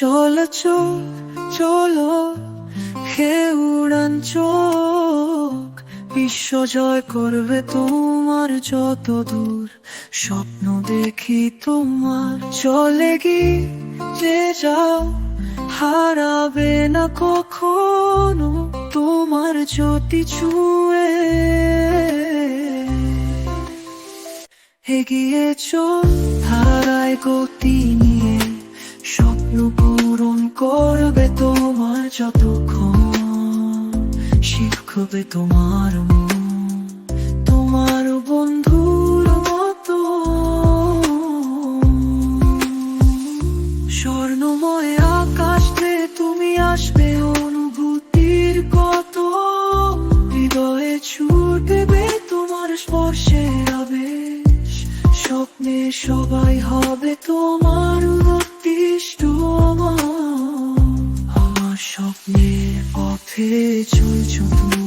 চলো চোখ চলো হে উড়ান চোখ, বিশ্ব জয় করবে তোমার যত দূর স্বপ্ন দেখি তোমার। চলে গিয়ে যে যাও হারাবে না কখনো তোমার জ্যোতি ছুঁয়ে। এগিয়ে চল ধারায় গতি নিয়ে, স্বপ্ন পূরণ করবে তোমার যতক্ষণ শিখবে তোমার মন, তোমার বন্ধুর মতো। স্বর্ণময় আকাশ থেকে তুমি আসবে অনুভূতির কত, হৃদয়ে ছুটবে তোমার স্পর্শের আবেশ, স্বপ্নে সবাই হবে তোমার উদ্দিষ্ট। আমার স্বপ্নের পথে চলছো তুমি।